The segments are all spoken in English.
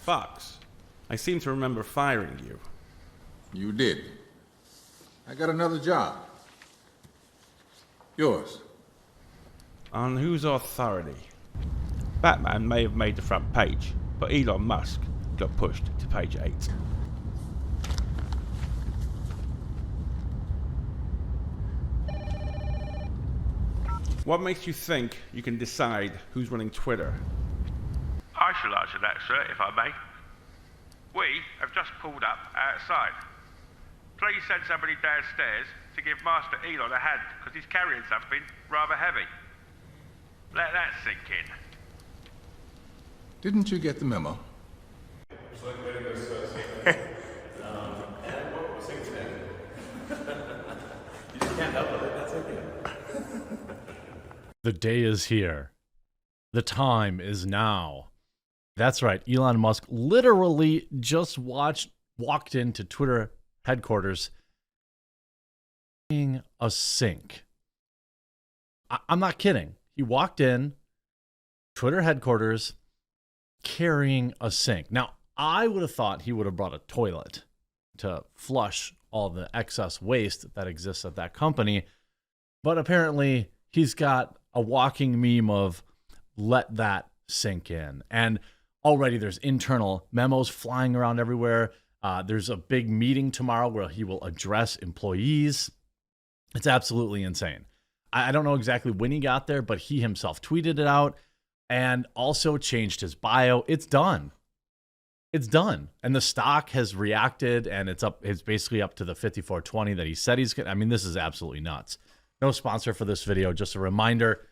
Fox. I seem to remember firing you. You did. I got another job. Yours. On whose authority? Batman may have made the front page, but Elon Musk got pushed to page 8. What makes you think you can decide who's running Twitter? I shall answer that, sir, if I may. We have just pulled up outside. Please send somebody downstairs to give Master Elon a hand, because he's carrying something rather heavy. Let that sink in. Didn't you get the memo? The day is here. The time is now. That's right. Elon Musk literally just walked into Twitter headquarters carrying a sink. I'm not kidding. He walked in Twitter headquarters carrying a sink. Now, I would have thought he would have brought a toilet to flush all the excess waste that exists at that company. But apparently he's got a walking meme of let that sink in. And already there's internal memos flying around everywhere. There's a big meeting tomorrow where he will address employees. It's absolutely insane. I don't know exactly when he got there, but he himself tweeted it out and also changed his bio. It's done. It's done. And the stock has reacted, and it's basically up to the 54.20 that he said he's going to. I mean, this is absolutely nuts. No sponsor for this video. Just a reminder,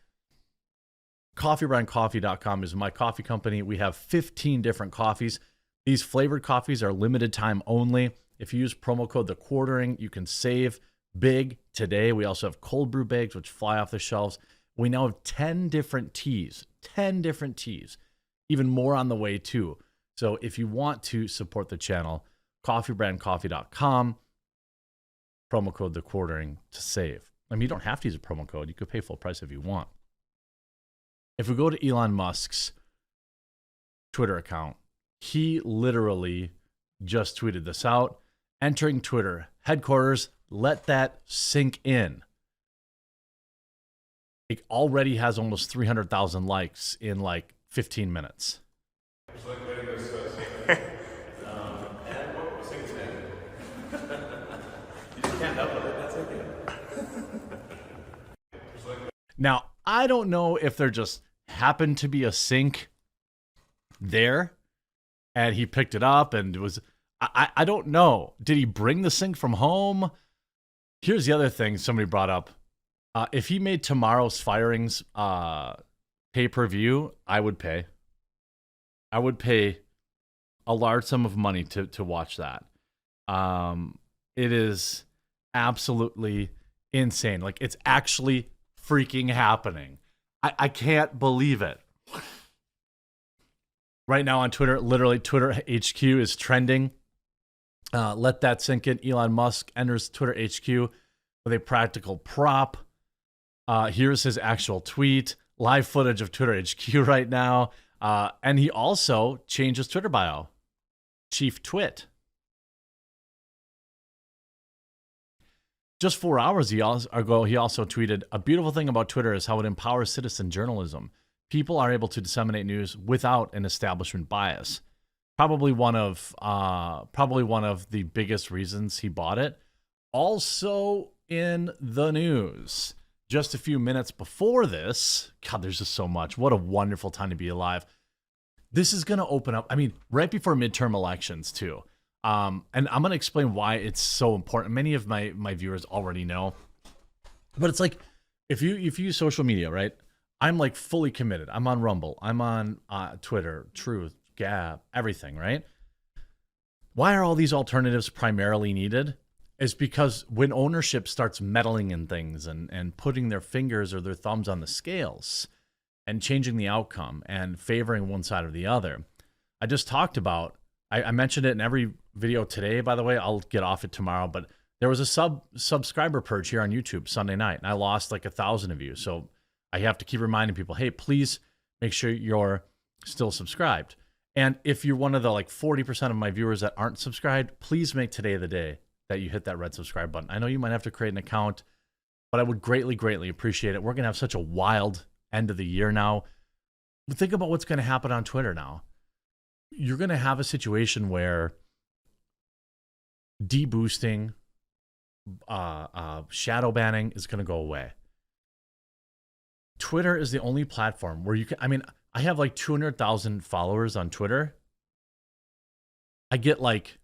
coffeebrandcoffee.com is my coffee company. We have 15 different coffees. These flavored coffees are limited time only. If you use promo code TheQuartering, you can save big today. We also have cold brew bags, which fly off the shelves. We now have 10 different teas, even more on the way too. So if you want to support the channel, coffeebrandcoffee.com, promo code TheQuartering to save. I mean, you don't have to use a promo code. You could pay full price if you want. If we go to Elon Musk's Twitter account, he literally just tweeted this out. Entering Twitter headquarters, let that sink in. It already has almost 300,000 likes in like 15 minutes. Now, I don't know if there just happened to be a sink there and he picked it up and it was, I don't know. Did he bring the sink from home? Here's the other thing somebody brought up. If he made tomorrow's firings pay-per-view, I would pay. I would pay a large sum of money to watch that. It is absolutely insane. Like, it's actually freaking happening. I can't believe it. Right now on Twitter, literally Twitter HQ is trending. Let that sink in. Elon Musk enters Twitter HQ with a practical prop. Here's his actual tweet. Live footage of Twitter HQ right now. And he also changed his Twitter bio. Chief Twit. Just 4 hours ago, he also tweeted, a beautiful thing about Twitter is how it empowers citizen journalism. People are able to disseminate news without an establishment bias. Probably one of the biggest reasons he bought it. Also in the news, just a few minutes before this, God, there's just so much. What a wonderful time to be alive. This is going to open up, I mean, right before midterm elections too. And I'm going to explain why it's so important. Many of my viewers already know, but it's like, if you use social media, right? I'm like fully committed. I'm on Rumble. I'm on Twitter, Truth, Gab, everything, right? Why are all these alternatives primarily needed? Is because when ownership starts meddling in things and putting their fingers or their thumbs on the scales and changing the outcome and favoring one side or the other. I just talked about, I mentioned it in every video today, by the way. I'll get off it tomorrow, but there was a subscriber purge here on YouTube Sunday night, and I lost like 1,000 of you. So I have to keep reminding people, hey, please make sure you're still subscribed. And if you're one of the like 40% of my viewers that aren't subscribed, please make today the day that you hit that red subscribe button. I know you might have to create an account, but I would greatly, greatly appreciate it. We're going to have such a wild end of the year now. Think about what's going to happen on Twitter now. You're going to have a situation where deboosting, shadow banning is going to go away. Twitter is the only platform where you can, I mean, I have like 200,000 followers on Twitter. I get like,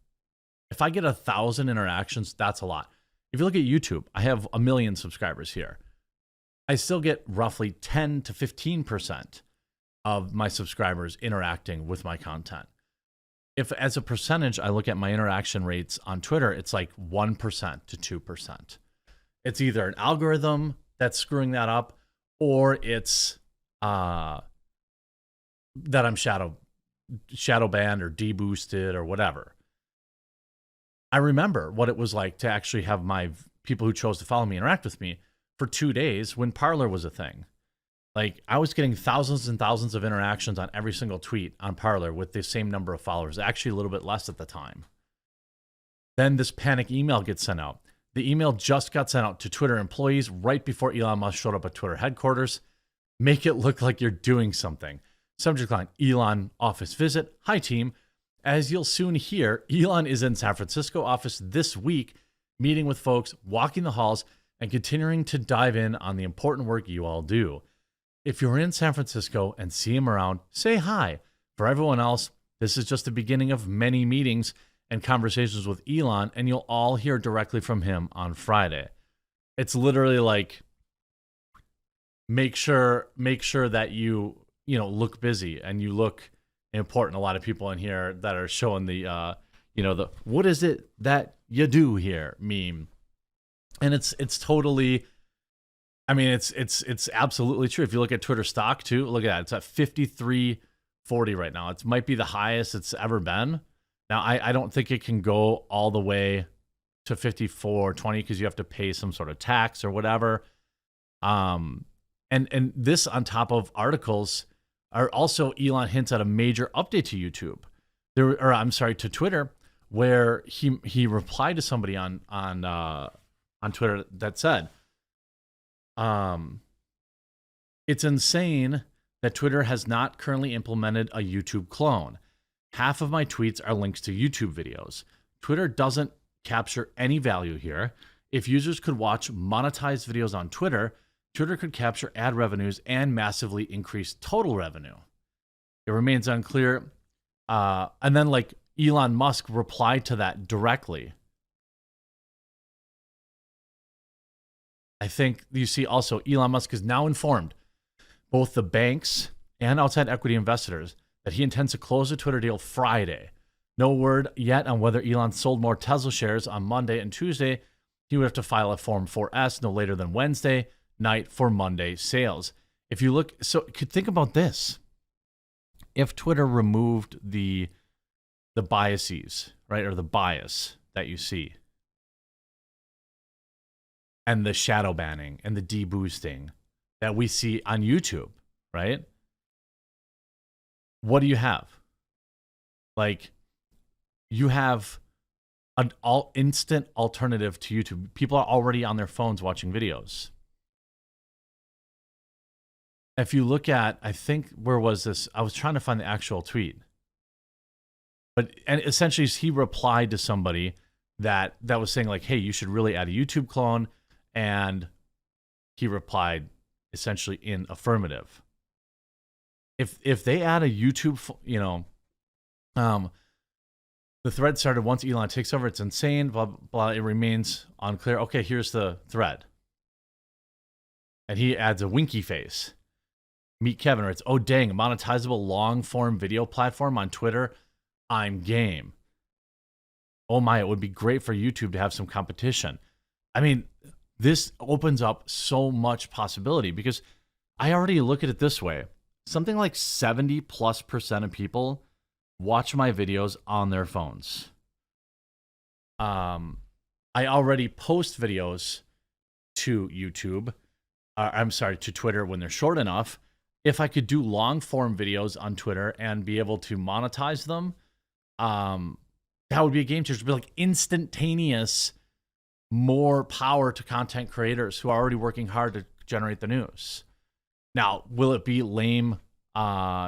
if I get 1,000 interactions, that's a lot. If you look at YouTube, I have 1 million subscribers here. I still get roughly 10 to 15% of my subscribers interacting with my content. If as a percentage, I look at my interaction rates on Twitter, it's like 1% to 2%. It's either an algorithm that's screwing that up, or it's that I'm shadow banned or deboosted or whatever. I remember what it was like to actually have my people who chose to follow me interact with me for 2 days when Parler was a thing. Like, I was getting thousands and thousands of interactions on every single tweet on Parler with the same number of followers, actually a little bit less at the time. Then this panic email gets sent out. The email just got sent out to Twitter employees right before Elon Musk showed up at Twitter headquarters. Make it look like you're doing something. Subject line, Elon office visit. Hi, team. As you'll soon hear, Elon is in San Francisco office this week, meeting with folks, walking the halls, and continuing to dive in on the important work you all do. If you're in San Francisco and see him around, say hi. For everyone else, this is just the beginning of many meetings and conversations with Elon, and you'll all hear directly from him on Friday. It's literally like, make sure that you look busy and you look important. A lot of people in here that are showing the the what is it that you do here meme, and it's totally, I mean, it's absolutely true. If you look at Twitter stock too, look at that. It's at 53.40 right now. It might be the highest it's ever been. Now, I don't think it can go all the way to 54.20 because you have to pay some sort of tax or whatever. And this on top of articles are also Elon hints at a major update to YouTube. To Twitter, where he replied to somebody on Twitter that said, it's insane that Twitter has not currently implemented a YouTube clone. Half of my tweets are links to YouTube videos. Twitter doesn't capture any value here. If users could watch monetized videos on Twitter, Twitter could capture ad revenues and massively increase total revenue. It remains unclear. And then like Elon Musk replied to that directly. I think you see also Elon Musk is now informed both the banks and outside equity investors that he intends to close the Twitter deal Friday. No word yet on whether Elon sold more Tesla shares on Monday and Tuesday. He would have to file a Form 4S no later than Wednesday night for Monday sales. If you look, so could think about this. If Twitter removed the biases, right, or the bias that you see, and the shadow banning and the deboosting that we see on YouTube, right? What do you have? Like, you have an instant alternative to YouTube. People are already on their phones watching videos. If you look at, I think, where was this? I was trying to find the actual tweet. And essentially, he replied to somebody that was saying, like, hey, you should really add a YouTube clone. And he replied essentially in affirmative. If they add a YouTube, the thread started once Elon takes over. It's insane. Blah, blah, blah. It remains unclear. Okay, here's the thread. And he adds a winky face. Meet Kevin writes, oh, dang, a monetizable long-form video platform on Twitter. I'm game. Oh, my, it would be great for YouTube to have some competition. I mean, this opens up so much possibility because I already look at it this way. Something like 70+% of people watch my videos on their phones. I already post videos to YouTube. To Twitter when they're short enough. if I could do long form videos on Twitter and be able to monetize them, that would be a game changer. It'd be like instantaneous, more power to content creators who are already working hard to generate the news. Now, will it be lame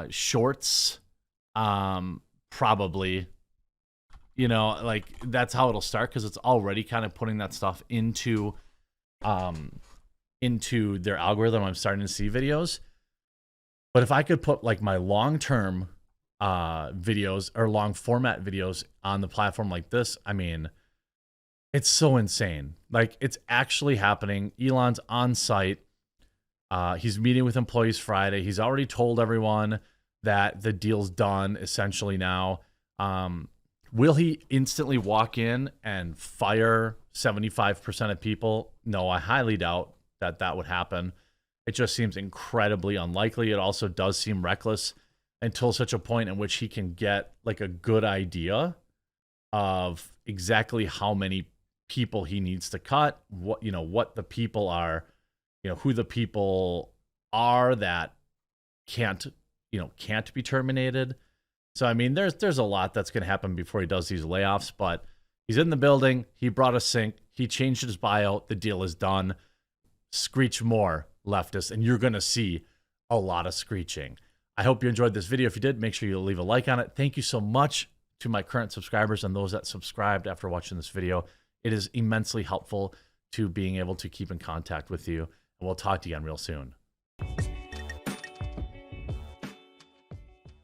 shorts? Probably. You know, like that's how it'll start, because it's already kind of putting that stuff into their algorithm. I'm starting to see videos. But if I could put like my long-term videos or long format videos on the platform like this, I mean, it's so insane. Like, it's actually happening. Elon's on site. He's meeting with employees Friday. He's already told everyone that the deal's done essentially now. Will he instantly walk in and fire 75% of people? No, I highly doubt that that would happen. It just seems incredibly unlikely. It also does seem reckless until such a point in which he can get like a good idea of exactly how many people he needs to cut, what the people are, who the people are that can't be terminated. So, I mean, there's a lot that's going to happen before he does these layoffs, but he's in the building. He brought a sink. He changed his bio. The deal is done. Screech more, leftists, and you're going to see a lot of screeching. I hope you enjoyed this video. If you did, make sure you leave a like on it. Thank you so much to my current subscribers and those that subscribed after watching this video. It is immensely helpful to being able to keep in contact with you, and we'll talk to you again real soon.